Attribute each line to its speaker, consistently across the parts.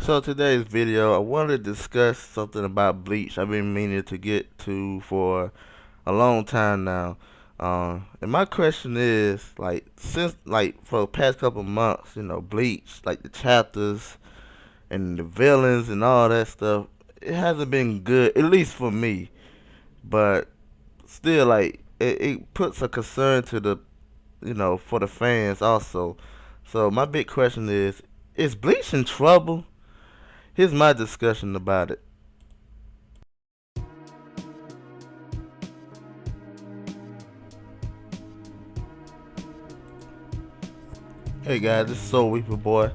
Speaker 1: So today's video, I wanted to discuss something about Bleach. I've been meaning to get to for a long time now. And my question is, since for the past couple months, Bleach, like the chapters and the villains and all that stuff, it hasn't been good, at least for me. But still, it puts a concern to for the fans also. So my big question is Bleach in trouble? Here's my discussion about it. Hey guys, this is Soul Weeper Boy.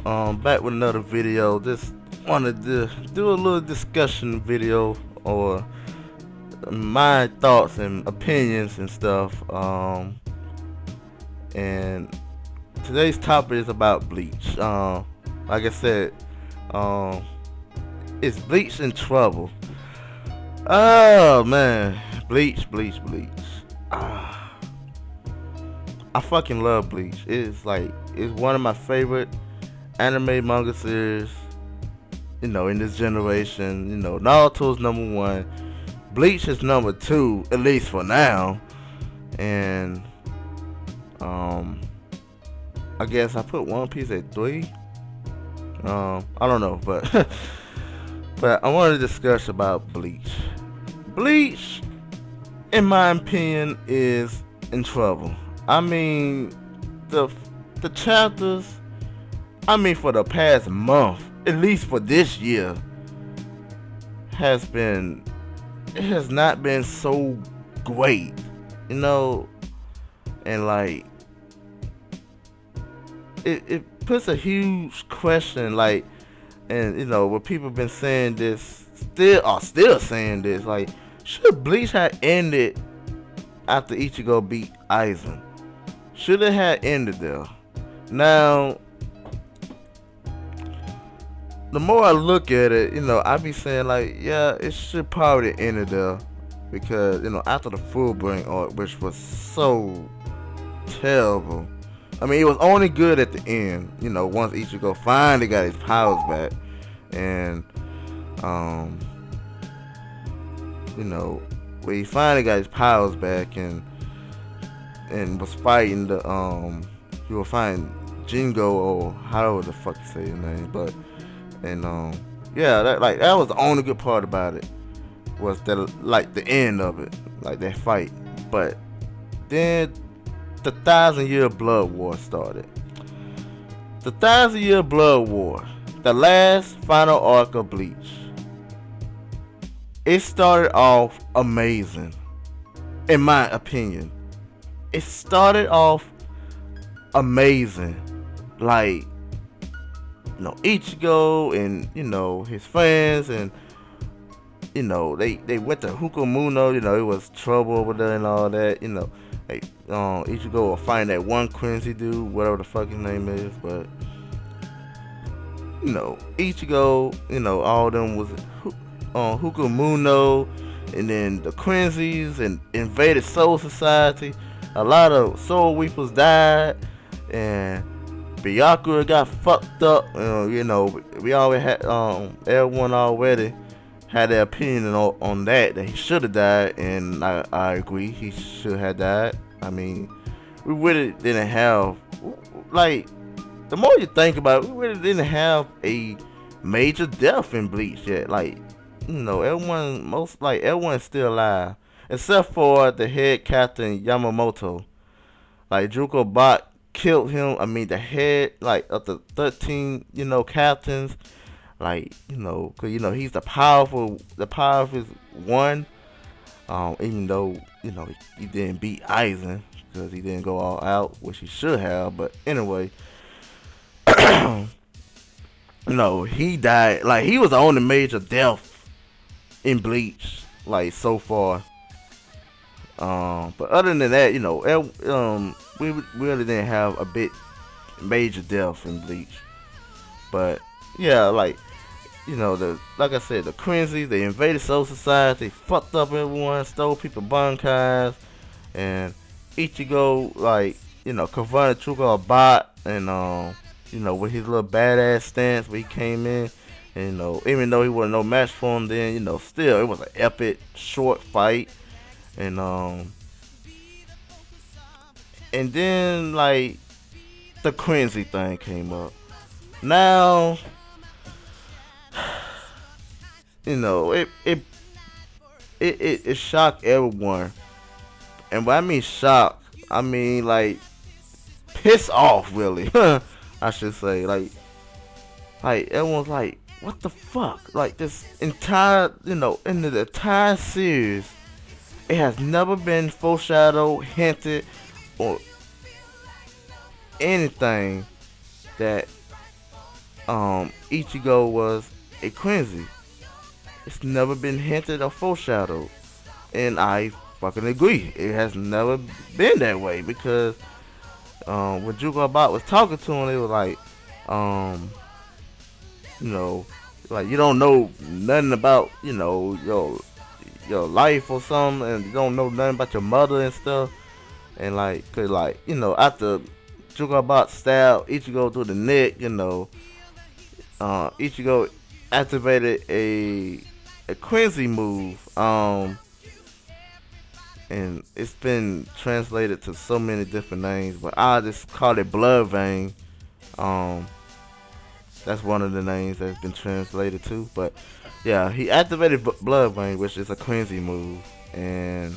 Speaker 1: Back with another video. Just wanted to do a little discussion video or my thoughts and opinions and stuff. And today's topic is about Bleach. Like I said, um, is Bleach in trouble? Oh man, Bleach. Ah, I fucking love Bleach. It's one of my favorite anime manga series. In this generation. Naruto's number one. Bleach is number two, at least for now. And I guess I put One Piece at three. I don't know, but but I want to discuss about Bleach. Bleach, in my opinion, is in trouble. I mean, the chapters. I mean, for the past month, at least for this year, has been. It has not been so great, and it puts a huge question, and what people been saying this still saying this, should Bleach have ended after Ichigo beat Aizen? Should it have ended there? Now, the more I look at it, I be saying yeah, it should probably ended there because after the Fullbring arc, which was so terrible. I mean, it was only good at the end, once Ichigo finally got his powers back, and when he finally got his powers back and was fighting you will find Jingo, or however the fuck you say his name, but yeah, that was the only good part about it, was the end of it, that fight. But then the 1,000-Year Blood War started. The 1,000-Year Blood War, the last final arc of Bleach. It started off amazing, in my opinion. It started off amazing, Ichigo and his friends, and they went to Hukamuno. It was trouble over there and all that. Ichigo will find that one Quincy dude, whatever the fuck his name is, but Ichigo, all them was on Hukamuno, and then the Quincy's and invaded Soul Society. A lot of Soul Weepers died, and Byakuya got fucked up. We always had everyone already had their opinion on that he should have died, and I agree, he should have died. I mean, we really didn't have, the more you think about it, we really didn't have a major death in Bleach yet. Everyone's still alive except for the head captain Yamamoto. Juko Bot killed him. I mean, the head of the 13 captains. Cause he's the powerful one. Even though he didn't beat Aizen because he didn't go all out, which he should have. But anyway, he died. He was the only major death in Bleach, so far. But other than that, we really didn't have a bit major death in Bleach. But yeah, like I said, the Quincy, they invaded Soul Society, fucked up everyone, stole people bankais, and Ichigo confronted Truco Bot, and with his little badass stance where he came in. And, even though he wasn't no match for him then, still it was an epic short fight. And and then like the Quincy thing came up. Now, it shocked everyone. And when I mean shock, I mean like piss off really. I should say. Like everyone's like, what the fuck? Like this entire in the entire series, it has never been foreshadowed, hinted, or anything that Ichigo was a Quincy. It's never been hinted or foreshadowed. And I fucking agree. It has never been that way because when Jugo Bot was talking to him, it was like, you know, like you don't know nothing about, your life or something, and you don't know nothing about your mother and stuff. And like, cause like, after Jugo Bot stabbed Ichigo through the neck, Ichigo activated a Quincy move. And it's been translated to so many different names, but I just call it Blood Vein. That's one of the names that's been translated to. But yeah, he activated Blood Vein, which is a Quincy move, and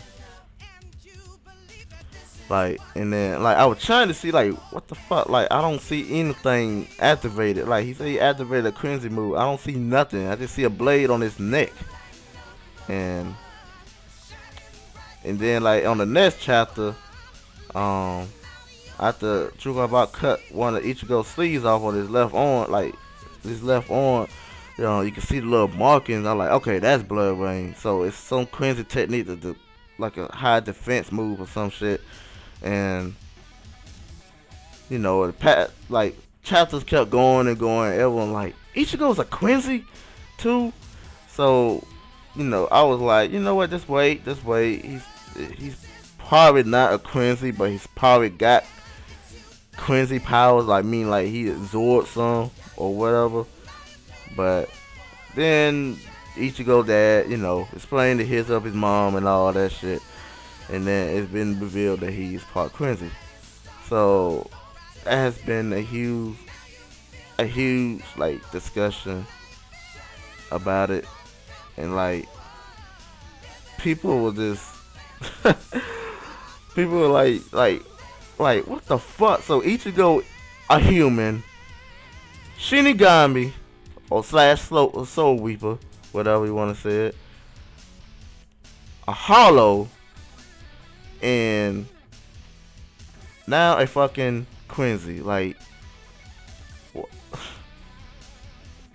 Speaker 1: and then I was trying to see like what the fuck, like I don't see anything activated. Like he said he activated a Quincy move. I don't see nothing. I just see a blade on his neck, and then like on the next chapter, after Chugabot cut one of Ichigo's sleeves off on his left arm, you can see the little markings. I'm like, okay, that's Blood Rain. So it's some Quincy technique to do, like a high defense move or some shit. And like chapters kept going and going. Everyone like Ichigo's a Quincy too. So I was like, you know what? Just wait. He's probably not a Quincy, but he's probably got Quincy powers. Like he absorbed some or whatever. But then Ichigo dad, explained the history of his mom and all that shit. And then it's been revealed that he's part Quincy. So that has been a huge like discussion about it, and like people were just people were like what the fuck? So Ichigo a human, Shinigami or slash Soul Reaper, whatever you want to say it, a Hollow, and now a fucking Quincy. Like,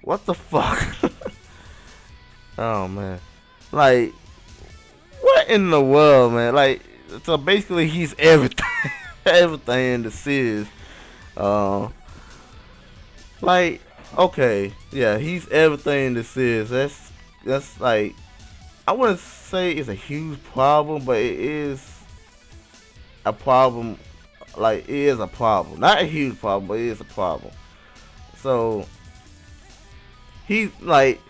Speaker 1: what the fuck? Oh man, like, what in the world, man? Like, so basically he's everything, everything in the series. Like, okay, yeah, he's everything in the series. That's like, I wouldn't say it's a huge problem, but it is a problem. Like, it is a problem. Not a huge problem, but it is a problem. So, he's like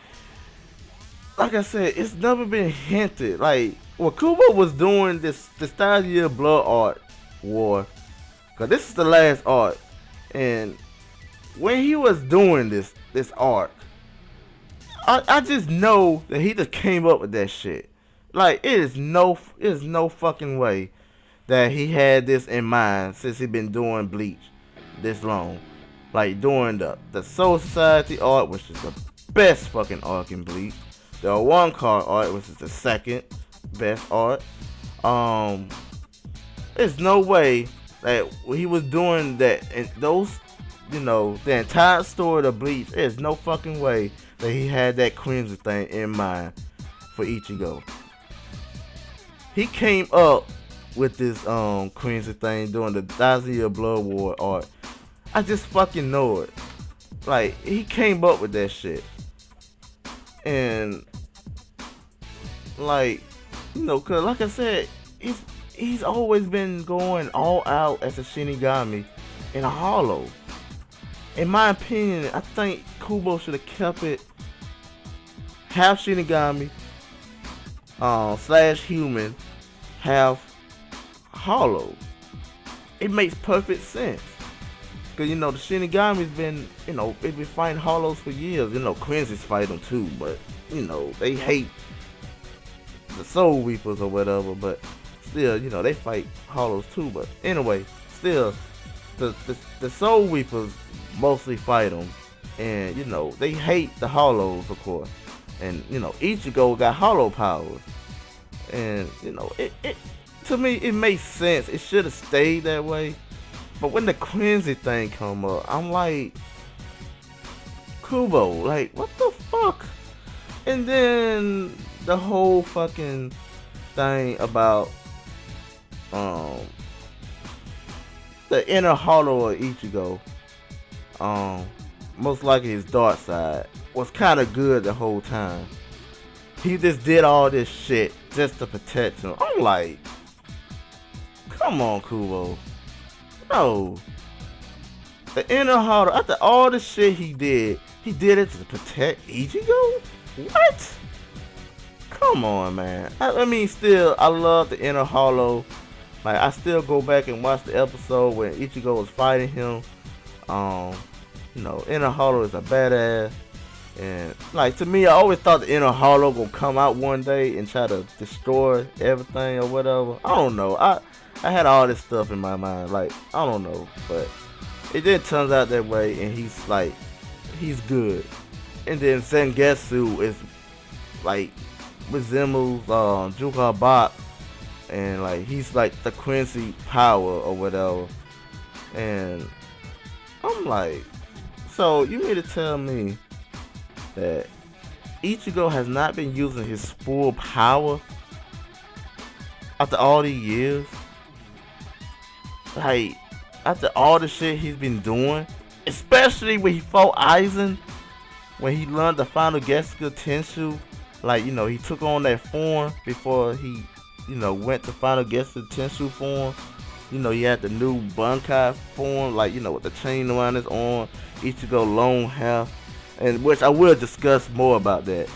Speaker 1: I said, it's never been hinted. Like, what Kubo was doing this 1,000-year blood art war, because this is the last art. And when he was doing this art, I just know that he just came up with that shit. Like, it is no fucking way that he had this in mind since he been doing Bleach this long. Like, doing the Soul Society art, which is the best fucking arc in Bleach. The one card art, which is the second best art. There's no way that he was doing that, and those, the entire story of Bleach, there's no fucking way that he had that Quincy thing in mind for Ichigo. He came up with this Quincy thing during the 1,000-year blood war art. I just fucking know it. Like, he came up with that shit. And like, cause like I said, he's always been going all out as a Shinigami in a Hollow. In my opinion, I think Kubo should have kept it half Shinigami, slash human, half hollow. It makes perfect sense. Cause you know the Shinigami's been, they've been fighting hollows for years. Quincy's fight them too, but they hate the Soul Reapers or whatever. But still, they fight hollows too. But anyway, still, the Soul Reapers mostly fight them, and they hate the hollows, of course. And Ichigo got hollow powers, and it to me it makes sense. It should have stayed that way. But when the Quincy thing come up, I'm like, Kubo, like, what the fuck? And then the whole fucking thing about the inner hollow of Ichigo, most likely his dark side, was kind of good the whole time. He just did all this shit just to protect him. I'm like, come on, Kubo. No. The inner hollow, after all the shit he did it to protect Ichigo? What? Come on, man. I mean, still, I love the inner hollow. Like, I still go back and watch the episode when Ichigo was fighting him. Inner hollow is a badass. And, like, to me, I always thought the inner hollow gonna come out one day and try to destroy everything or whatever. I don't know. I had all this stuff in my mind. Like, I don't know. But it then turns out that way, and he's good. And then Zangetsu is, like, resembles Juka Bach. And, like, he's like the Quincy power or whatever. And I'm like, so you mean to tell me that Ichigo has not been using his full power after all these years? Like, after all the shit he's been doing, especially when he fought Aizen, when he learned the final Getsuga Tenshu, like, he took on that form before he, went to final Getsuga Tenshu form. He had the new Bunkai form, like, with the chain around his arm, Ichigo long hair, and which I will discuss more about that.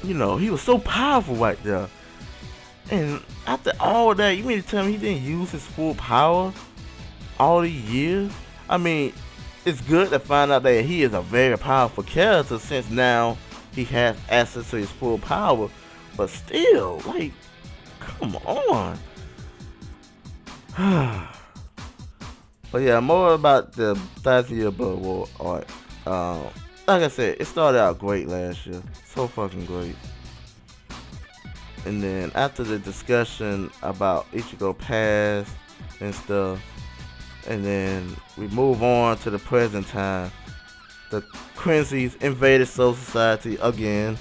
Speaker 1: He was so powerful right there. And after all that, you mean to tell me he didn't use his full power all these years? I mean, it's good to find out that he is a very powerful character since now he has access to his full power. But still, like, come on. But yeah, more about the 1,000-year Blood War art. Like I said, it started out great last year. So fucking great. And then after the discussion about Ichigo past and stuff, and then we move on to the present time. The Quincy's invaded Soul Society again.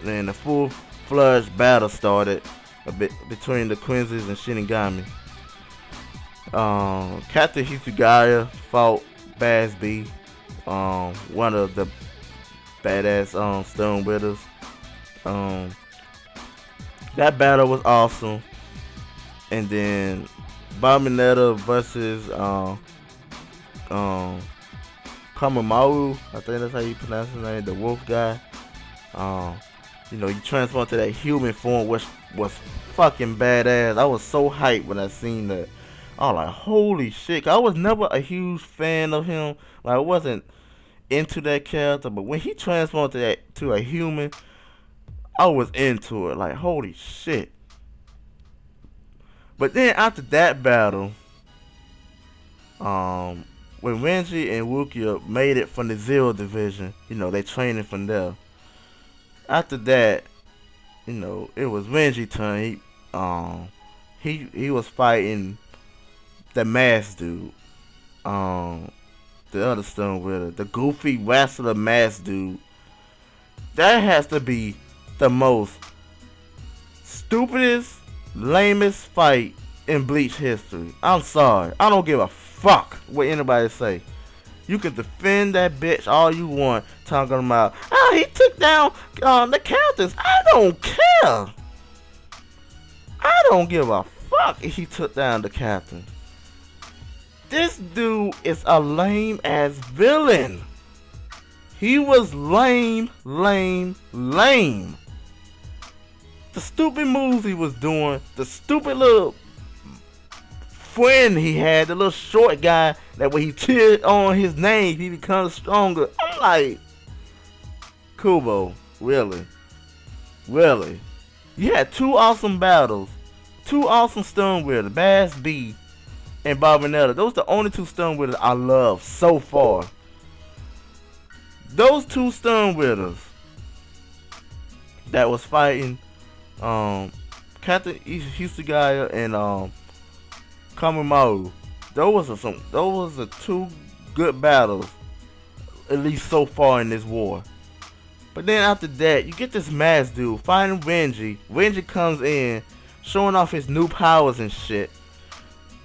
Speaker 1: And the full-fledged battle started a bit between the Quincy's and Shinigami. Captain Hitsugaya fought Basby, one of the badass Stone Widows. That battle was awesome. And then Bominetta versus Kamimaru, I think that's how you pronounce his name, the wolf guy. You transformed to that human form, which was fucking badass. I was so hyped when I seen that. I was like, holy shit. I was never a huge fan of him. Like, I wasn't into that character, but when he transformed to a human, I was into it. Like, holy shit. But then after that battle, when Renji and Rukia made it from the Zero Division, they training from there. After that, it was Renji's turn. He was fighting the masked dude. The other Stone Widow, the goofy wrestler masked dude. That has to be the most stupidest, lamest fight in Bleach history. I'm sorry. I don't give a fuck what anybody say. You can defend that bitch all you want, talking about, he took down the characters. I don't care. I don't give a fuck if he took down the captain. This dude is a lame ass villain. He was lame. The stupid moves he was doing, the stupid little friend he had, the little short guy that when he cheered on his name, he becomes stronger. I'm like, Kubo, really? Really? You had two awesome battles, two awesome stun wielder, Bass B and Barbonetta. Those are the only two stun wielders I love so far. Those two stun wielders that was fighting Captain Hisugaya and Kamimaru. Those are two good battles, at least so far in this war. But then after that, you get this masked dude fighting Renji. Renji comes in, showing off his new powers and shit.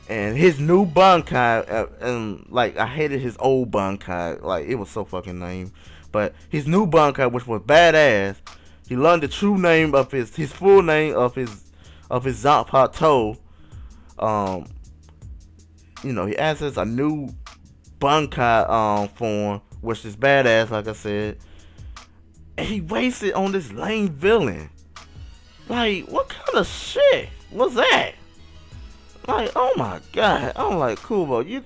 Speaker 1: And his new Bankai, and like, I hated his old Bankai. Like, it was so fucking lame. But his new Bankai, which was badass, he learned the true name of his full name of his Zanpakuto. You know, he accessed a new Bankai form, which is badass, like I said. And he wasted on this lame villain. Like, what kind of shit was that? Like, oh my god. I'm like, Kubo, you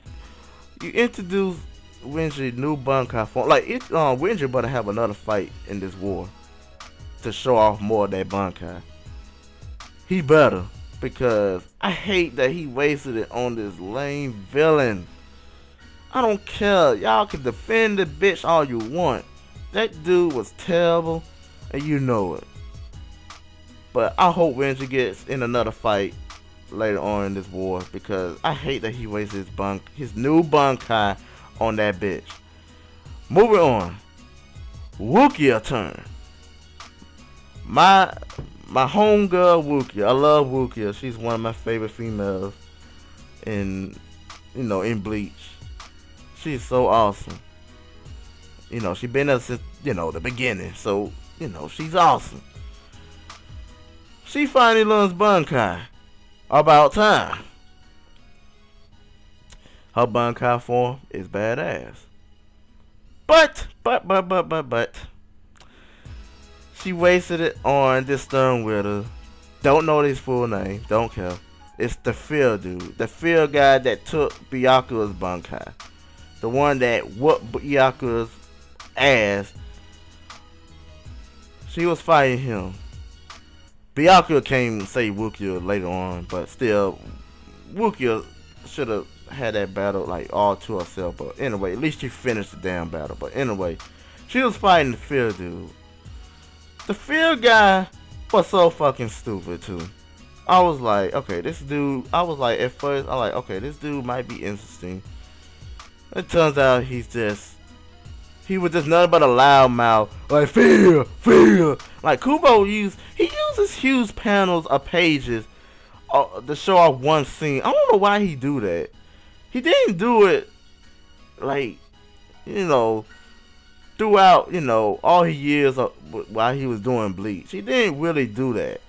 Speaker 1: introduced Renji new Bankai form. Like, Renji better have another fight in this war to show off more of that Bankai. He better, because I hate that he wasted it on this lame villain. I don't care. Y'all can defend the bitch all you want. That dude was terrible, and you know it. But I hope Renji gets in another fight later on in this war, because I hate that he wasted his new Bankai on that bitch. Moving on. Wukia turn. My homegirl Wukia. I love Wukia. She's one of my favorite females in Bleach. She's so awesome. You know, she's been there since, the beginning. So, she's awesome. She finally learns Bankai. About time. Her Bankai form is badass. But. She wasted it on this stun wielder. Don't know his full name. Don't care. It's the Fear dude. The Fear guy that took Byakuya's Bankai. The one that whooped Byakuya's ass. She was fighting him. Byakuya came and saved Wukia later on, but still, Wukia should have had that battle like all to herself. But anyway, at least she finished the damn battle. But anyway, she was fighting the Fear dude. The Fear guy was so fucking stupid too. I was like, okay, this dude. I was like, at first, I was like, okay, this dude might be interesting. It turns out he was just nothing but a loud mouth. Like, fear. Like, Kubo uses huge panels of pages to show off one scene. I don't know why he do that. He didn't do it, like, throughout, all his years while he was doing Bleach. He didn't really do that.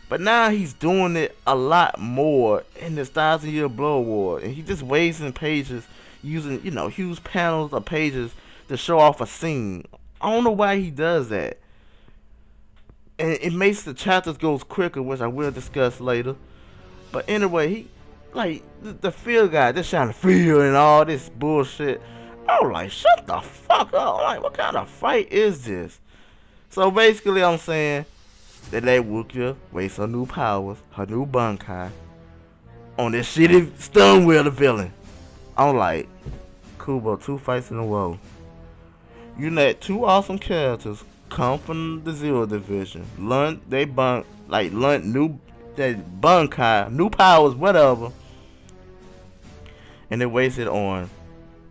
Speaker 1: But now he's doing it a lot more in this 1,000-year Blood War. And he just wasting pages using, huge panels of pages to show off a scene. I don't know why he does that. And it makes the chapters goes quicker, which I will discuss later. But anyway, the Fear guy, just trying to feel and all this bullshit. I was like, shut the fuck up. I'm like, what kind of fight is this? So basically, I'm saying that Wukia wastes her new powers, her new Bankai, on this shitty stun wielder villain. I'm like, Kubo, 2 fights in a row. You let 2 awesome characters come from the Zero Division, learn new Bankai, new powers, whatever, and they wasted on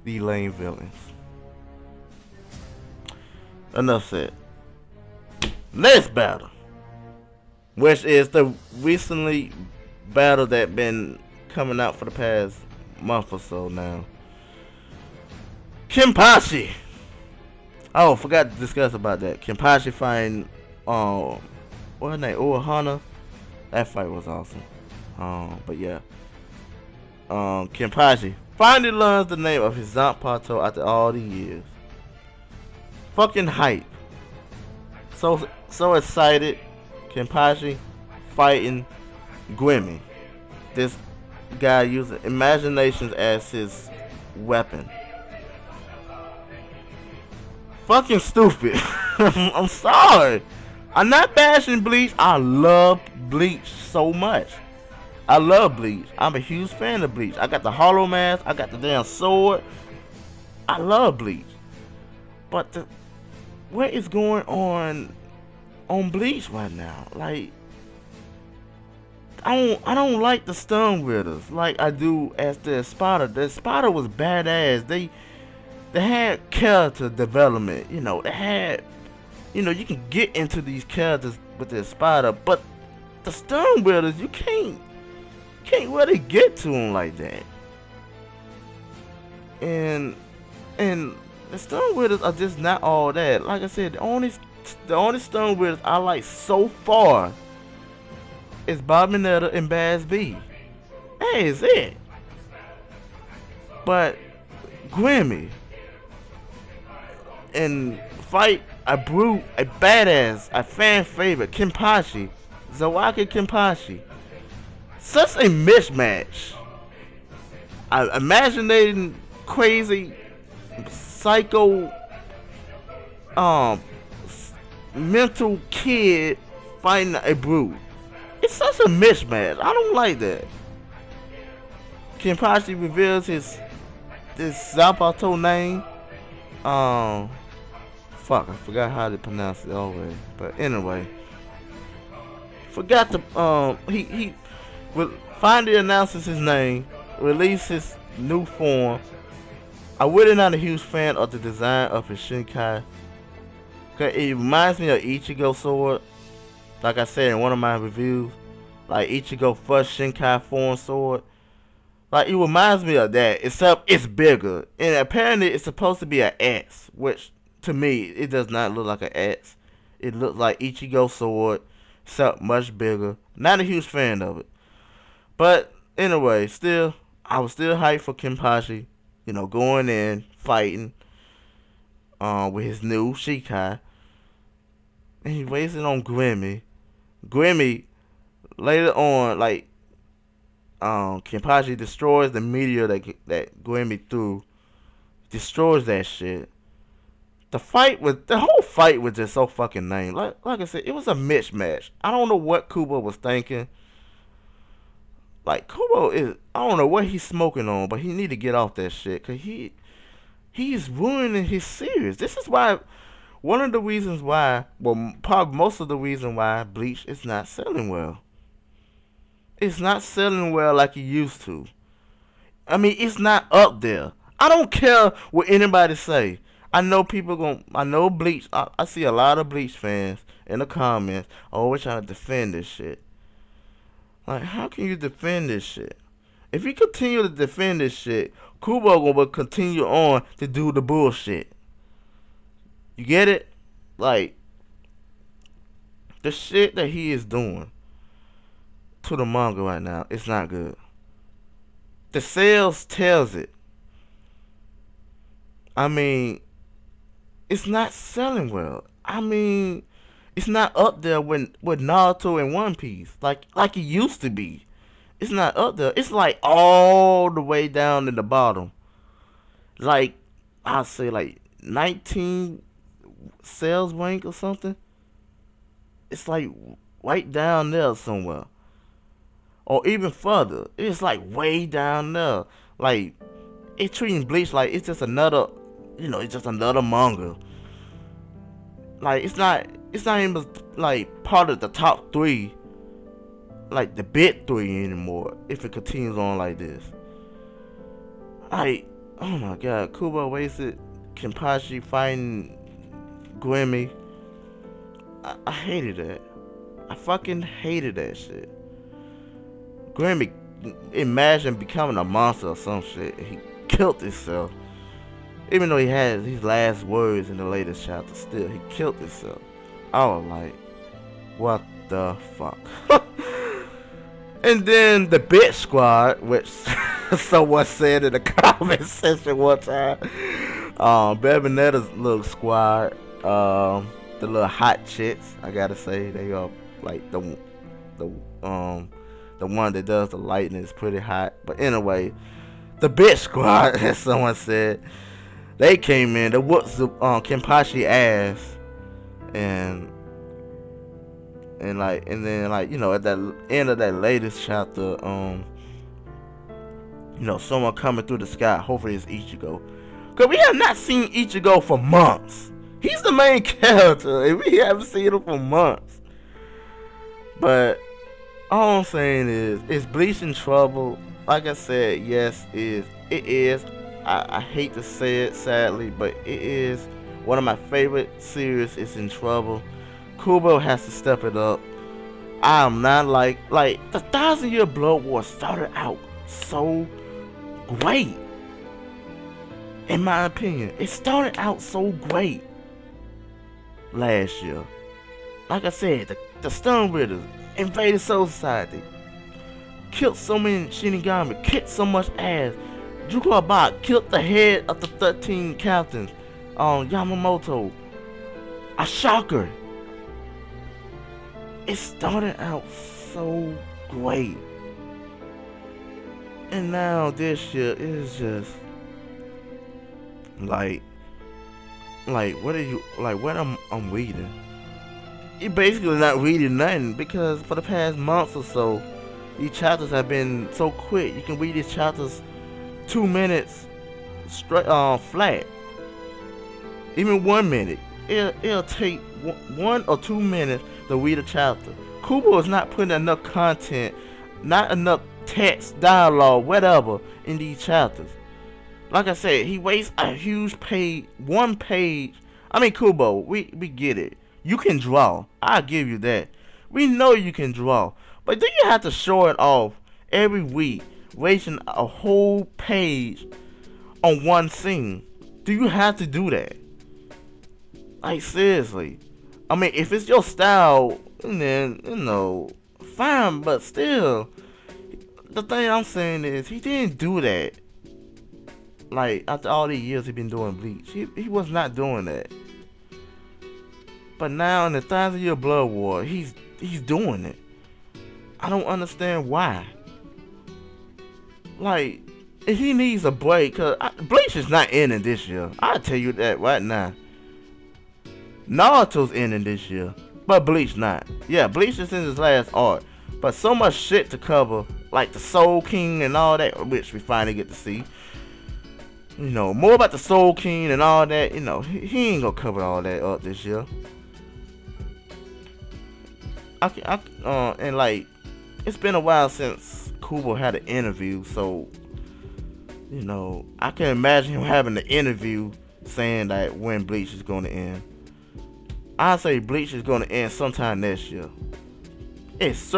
Speaker 1: the lame villains. Enough said. Next battle, which is the recently battle that been coming out for the past month or so now. Kenpachi. Oh, forgot to discuss about that. Kenpachi fighting, what her name? Ohana. That fight was awesome. But yeah. Kenpachi finally learns the name of his Zanpakuto after all these years. Fucking hype. So excited. Kenpachi fighting Grimmy. This guy using imaginations as his weapon. Fucking stupid. I'm sorry. I'm not bashing Bleach. I love Bleach so much. I love Bleach. I'm a huge fan of Bleach. I got the hollow mask. I got the damn sword. I love Bleach. But what is going on Bleach right now? Like, I don't like the stun witters like I do as the Espada. The Espada was badass. They had character development. You know, they had, you know, you can get into these characters with the Espada, but the stun witters, you can't really get to them like that. And the stun witters are just not all that. Like I said, the only stun witters I like so far is Bob Mineta and Baz B. That is it. But Grimmy and fight a brute, a badass, a fan favorite, Kenpachi, Zawaki Kenpachi. Such a mismatch. Imaginating crazy, psycho, mental kid fighting a brute. It's such a mismatch. I don't like that. Kenpachi reveals this Zanpakuto name. Fuck, I forgot how to pronounce it already. But anyway, forgot to he finally announces his name, releases his new form. I'm really not a huge fan of the design of his Shinkai. Cause it reminds me of Ichigo sword. Like I said in one of my reviews, like Ichigo first Shinkai form sword. Like it reminds me of that, except it's bigger. And apparently it's supposed to be an axe, which to me it does not look like an axe. It looks like Ichigo sword, except much bigger. Not a huge fan of it. But anyway, I was still hyped for Kenpachi, you know, going in, fighting with his new Shikai. And he wasted on Grimmy. Grimmy, later on, like, Kenpachi destroys the meteor that Grimmy threw. Destroys that shit. The whole fight was just so fucking lame. Like I said, it was a mismatch. I don't know what Kubo was thinking. Like, Kubo I don't know what he's smoking on, but he need to get off that shit, cause he's ruining his series. This is why, one of the reasons why, well, probably most of the reason why Bleach is not selling well. It's not selling well like it used to. I mean, it's not up there. I don't care what anybody say. I know Bleach. I see a lot of Bleach fans in the comments always trying to defend this shit. Like, how can you defend this shit? If you continue to defend this shit, Kubo will continue on to do the bullshit. You get it? Like, the shit that he is doing to the manga right now, it's not good. The sales tells it. I mean, it's not selling well. I mean, it's not up there with Naruto and One Piece like it used to be. It's not up there. It's like all the way down in the bottom. Like, I'll say like 19 sales rank or something. It's like right down there somewhere. Or even further. It's like way down there. Like, it's treating Bleach like it's just another, it's just another manga. Like, it's not even like part of the top 3, like the big 3 anymore, if it continues on like this. Like, oh my god, Kubo wasted Kenpachi fighting Grimmy. I hated that. I fucking hated that shit. Grimmy, imagine becoming a monster or some shit. He killed himself. Even though he had his last words in the latest chapter, still, he killed himself. I was like, what the fuck? And then the bitch squad, which Someone said in the comment section one time. Bayonetta's little squad, the little hot chicks, I gotta say, they are like the um the one that does the lightning is pretty hot. But anyway, the bitch squad, as someone said, they came in, they whooped the Kenpachi ass, and then at that end of that latest chapter, someone coming through the sky. Hopefully it's Ichigo, cause we have not seen Ichigo for months. He's the main character, and we haven't seen him for months. But all I'm saying is Bleach in trouble? Like I said, yes, it is. I hate to say it, sadly, but it is one of my favorite series. Is in trouble. Kubo has to step it up. I'm not like the 1,000-Year Blood War started out so great. In my opinion, it started out so great last year. Like I said, the Stone Ridders invaded Soul Society, killed so many Shinigami, kicked so much ass. Jukulabot killed the head of the 13 captains. Yamamoto, a shocker. It started out so great, and now this year is just like what are you what I'm reading? You're basically not reading nothing, because for the past months or so, these chapters have been so quick. You can read these chapters 2 minutes straight flat. Even 1 minute. It'll take 1 or 2 minutes to read a chapter. Kubo is not putting enough content, not enough text, dialogue, whatever in these chapters. Like I said, he wastes a huge page, 1 page. I mean, Kubo, we get it. You can draw. I'll give you that. We know you can draw. But do you have to show it off every week, wasting a whole page on 1 scene? Do you have to do that? Like, seriously. I mean, if it's your style, then, fine, but still, the thing I'm saying is, he didn't do that. Like, after all these years he been doing Bleach, he was not doing that. But now in the 1,000-Year Blood War, he's doing it. I don't understand why. Like, if he needs a break, cause Bleach is not ending this year. I'll tell you that right now. Naruto's ending this year, but Bleach not. Yeah, Bleach is in his last arc, but so much shit to cover, like the Soul King and all that, which we finally get to see. More about the Soul King and all that. He ain't gonna cover all that up this year. And it's been a while since Kubo had an interview, so I can imagine him having an interview saying that when Bleach is gonna end. I say Bleach is gonna end sometime next year. It's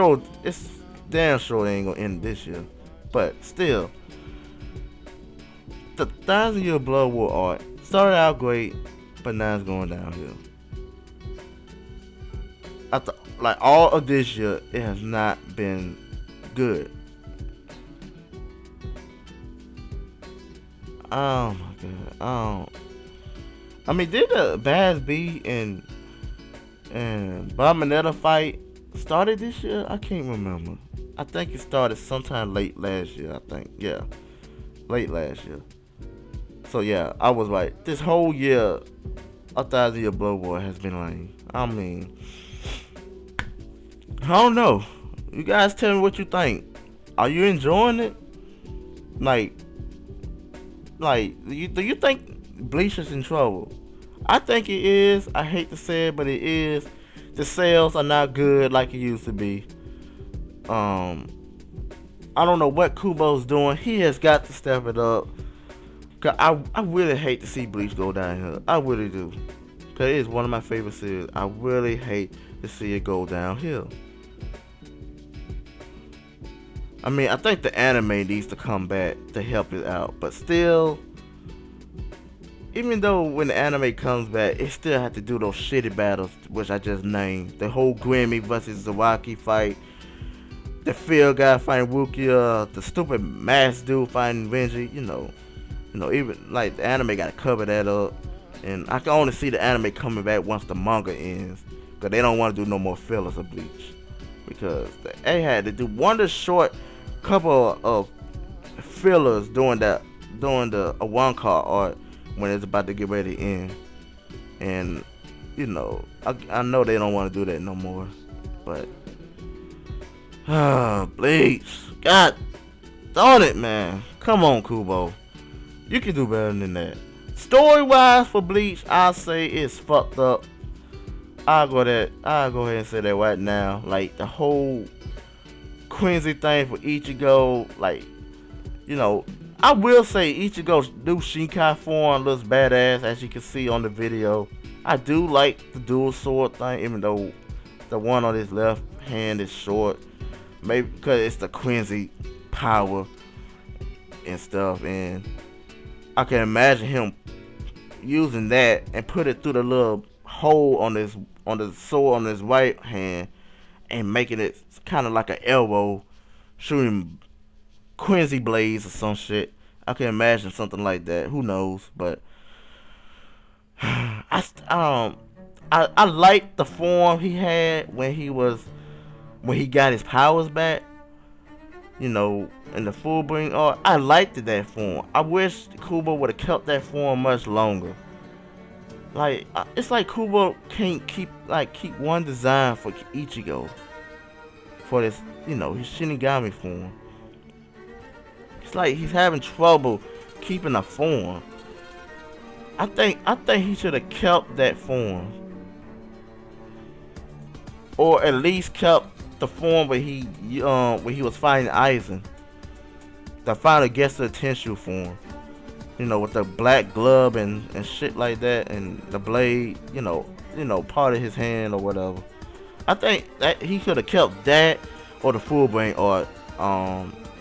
Speaker 1: damn sure they ain't gonna end this year. But still, the 1,000-Year Blood War arc started out great, but now it's going downhill. After all of this year, it has not been good. Oh my god. I mean, did the Basby and Bayonetta fight started this year? I can't remember. I think it started sometime late last year. I think, yeah, late last year. So yeah, I was right. This whole year, 1,000-Year Blood War has been lame. I mean, I don't know. You guys tell me what you think. Are you enjoying it? Do you think Bleach is in trouble? I think it is. I hate to say it, but it is. The sales are not good like it used to be. I don't know what Kubo's doing. He has got to step it up. Cause I really hate to see Bleach go downhill. I really do. Cause it is one of my favorite series. I really hate to see it go downhill. I mean, I think the anime needs to come back to help it out. But still, even though when the anime comes back, it still have to do those shitty battles, which I just named. The whole Grimmy versus Zawaki fight. the field guy fighting Rukia, the stupid mask dude fighting Renji. Even like the anime got to cover that up, and I can only see the anime coming back once the manga ends, cause they don't want to do no more fillers of Bleach, because they had to do one of the short couple of fillers during the one card art when it's about to get ready to end, and I know they don't want to do that no more, but Bleach, God darn it, man, come on, Kubo. You can do better than that. Story wise for Bleach, I'll say it's fucked up. I'll go ahead and say that right now. Like the whole Quincy thing for Ichigo, like, I will say Ichigo's new Shinkai form looks badass, as you can see on the video. I do like the dual sword thing, even though the one on his left hand is short. Maybe because it's the Quincy power and stuff, and I can imagine him using that and put it through the little hole on the sword on his right hand and making it kind of like an elbow, shooting Quincy blades or some shit. I can imagine something like that. Who knows? But I like the form he had when he got his powers back. In the full bring art, I liked that form. I wish Kubo would have kept that form much longer. Like, it's like Kubo can't keep one design for Ichigo for this, his Shinigami form. It's like he's having trouble keeping a form. I think he should have kept that form, or at least kept the form where he was fighting Aizen, the final guest of the Tenshu form, with the black glove and shit like that, and the blade, part of his hand or whatever. I think that he could have kept that, or the full brain art,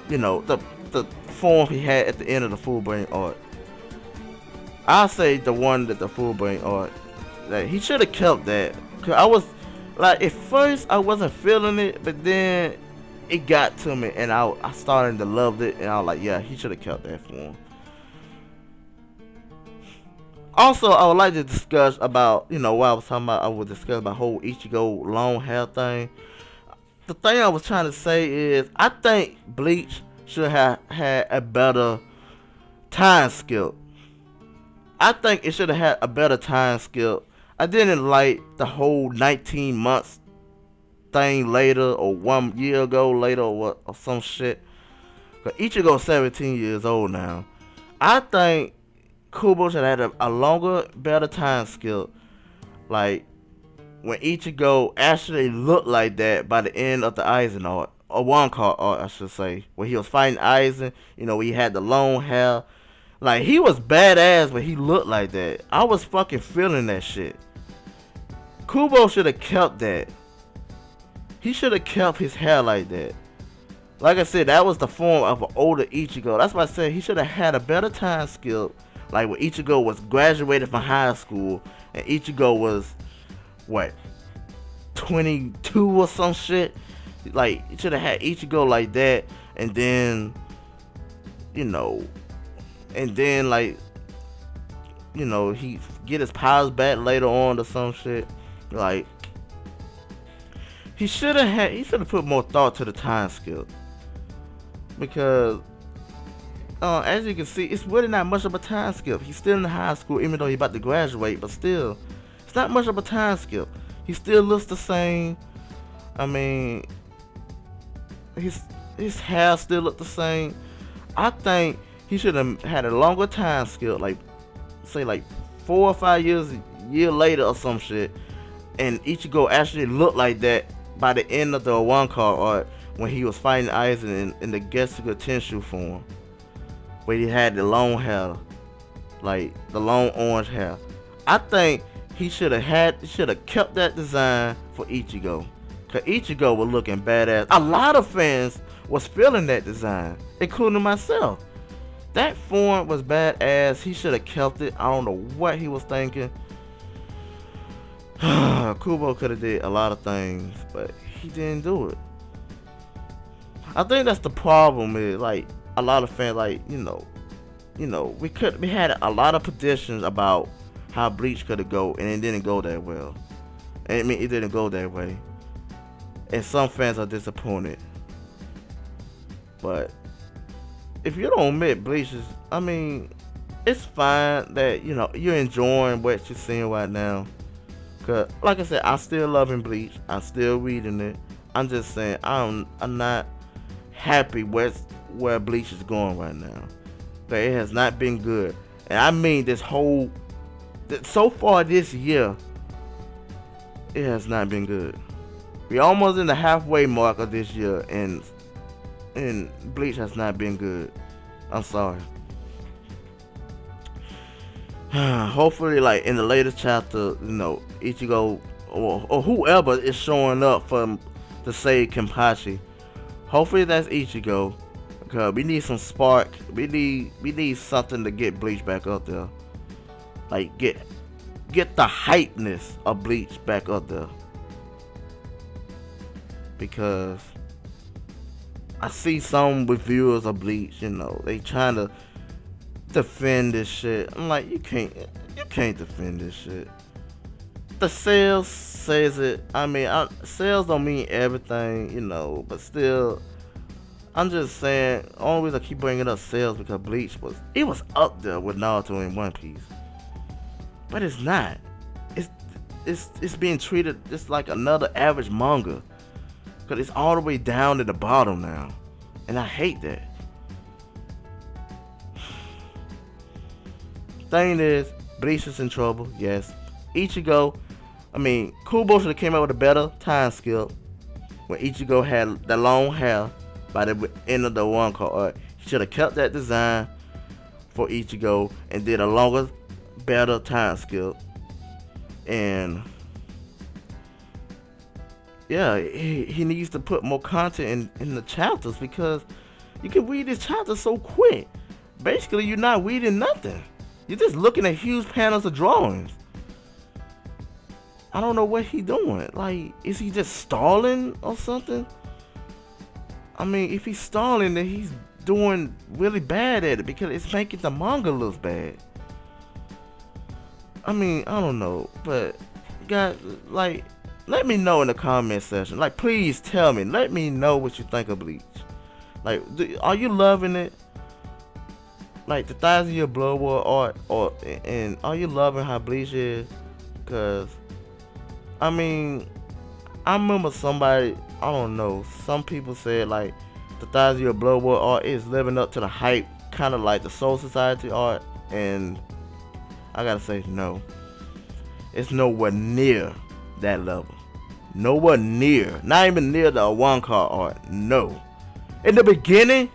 Speaker 1: the form he had at the end of the full brain art. I'll say the one that the full brain art, that he should have kept that. Cause I was like, at first I wasn't feeling it, but then it got to me, and I started to love it, and I was like, yeah, he should have kept that form. Also, I would like to discuss about, what I was talking about. I would discuss about whole Ichigo long hair thing. The thing I was trying to say is, I think Bleach should have had a better time skip. I think it should have had a better time skip. I didn't like the whole 19 months thing later, or 1 year ago later, or some shit. Cause Ichigo's 17 years old now. I think Kubo should have had a longer, better time skip. Like, when Ichigo actually looked like that by the end of the Aizen art, or one card art, I should say, when he was fighting Aizen, he had the long hair. Like, he was badass when he looked like that. I was fucking feeling that shit. Kubo should have kept that. He should have kept his hair like that. Like I said, that was the form of an older Ichigo. That's why I said he should have had a better time skip. Like when Ichigo was graduated from high school, and Ichigo was, 22 or some shit? Like, he should have had Ichigo like that, and then, he get his powers back later on or some shit. Like, he should have put more thought to the time skip, because as you can see, it's really not much of a time skip. He's still in high school, even though he's about to graduate, but still, it's not much of a time skip. He still looks the same. I mean, his hair still look the same. I think he should have had a longer time skip, like, say, 4 or 5 years, a year later or some shit, and Ichigo actually looked like that by the end of the one card art, when he was fighting Aizen in the Getsuga Tenshu form, where he had the long hair, like the long orange hair. I think he should have kept that design for Ichigo, cause Ichigo was looking badass. A lot of fans was feeling that design, including myself. That form was badass. He should have kept it. I don't know what he was thinking. Kubo could have did a lot of things, but he didn't do it. I think that's the problem. Is like a lot of fans, like we had a lot of predictions about how Bleach could have go, and it didn't go that well. I mean, it didn't go that way, and some fans are disappointed. But if you don't admit Bleach is, I mean, it's fine that you're enjoying what you're seeing right now. Cause like I said, I still loving Bleach. I'm still reading it. I'm just saying I'm not happy where Bleach is going right now. But it has not been good, and I mean so far this year, it has not been good. We're almost in the halfway mark of this year, and Bleach has not been good. I'm sorry. Hopefully, like in the latest chapter, Ichigo or whoever is showing up to save Kenpachi. Hopefully that's Ichigo, because we need some spark. We need something to get Bleach back up there. Like get the hypeness of Bleach back up there. Because I see some reviewers of Bleach, they trying to defend this shit. I'm like, you can't defend this shit. The sales says it. I mean, sales don't mean everything, but still, I'm just saying. Only reason I keep bringing up sales because Bleach was up there with Naruto and One Piece, but it's not. It's being treated just like another average manga, because it's all the way down to the bottom now, and I hate that. Thing is, Bleach is in trouble, yes. Kubo should have came out with a better time skip when Ichigo had the long hair by the end of the one card. He should have kept that design for Ichigo and did a longer, better time skip. And yeah, he needs to put more content in the chapters, because you can read this chapter so quick. Basically, you're not reading nothing. You're just looking at huge panels of drawings. I don't know what he doing. Like, is he just stalling or something? I mean, if he's stalling, then he's doing really bad at it, because it's making the manga look bad. I mean, I don't know, but guys, like, let me know in the comment section. Like, please tell me. Let me know what you think of Bleach. Like, are you loving it? Like the Thousand Year Blood War art, and are you loving how Bleach is? Cause I mean, I remember somebody, I don't know, some people said like the Thousand Year Blood War art is living up to the hype, kind of like the Soul Society art, and I gotta say no, it's nowhere near that level. Nowhere near, not even near the one card art. No, in the beginning,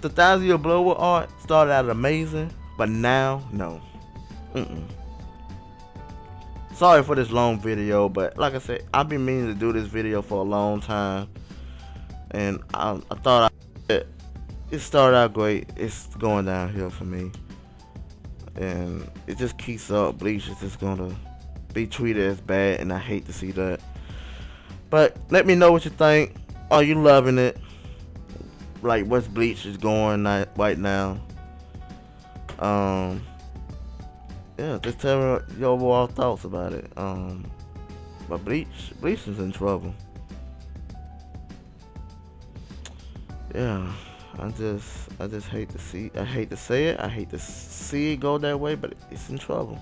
Speaker 1: the Thousand Year Blood War art started out amazing, but now, no. Sorry for this long video, but like I said, I've been meaning to do this video for a long time, and I thought it started out great. It's going downhill for me, and it just keeps up. Bleach is just gonna be treated as bad, and I hate to see that. But let me know what you think. Are you loving it? Like, what's Bleach is going right now? Yeah, just tell me your overall thoughts about it. But Bleach is in trouble. Yeah, I just hate to see. I hate to say it. I hate to see it go that way, but it's in trouble.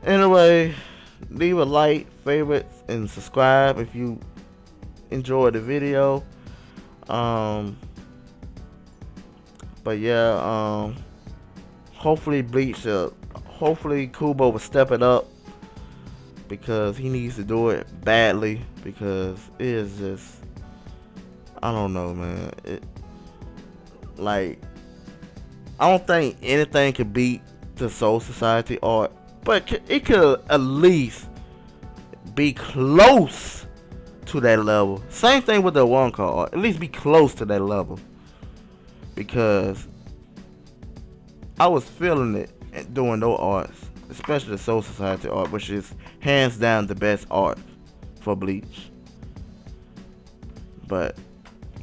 Speaker 1: Anyway, leave a like, favorite, and subscribe if you enjoyed the video. But yeah, hopefully hopefully Kubo will step it up, because he needs to do it badly, because it is just, I don't know, man. I don't think anything could beat the Soul Society art, but it could at least be close to that level. Same thing with the one card, at least be close to that level, because I was feeling it doing those arts, especially the Soul Society art, which is hands down the best art for Bleach. But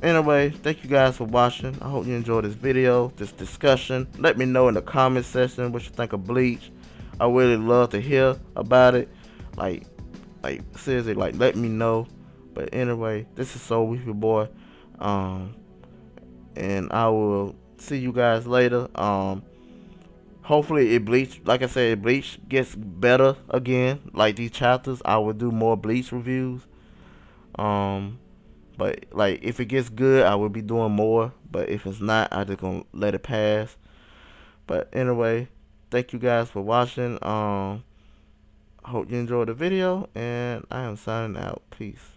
Speaker 1: anyway, thank you guys for watching. I hope you enjoyed this video, this discussion. Let me know in the comment section what you think of Bleach. I really love to hear about it. Like seriously, like let me know. But anyway, this is Soul Weepy Boy. Um, and I will see you guys later. Hopefully it Bleach, like I said, Bleach gets better again. Like these chapters, I will do more Bleach reviews. Um, but like if it gets good, I will be doing more. But if it's not, I just gonna let it pass. But anyway, thank you guys for watching. Hope you enjoyed the video, and I am signing out. Peace.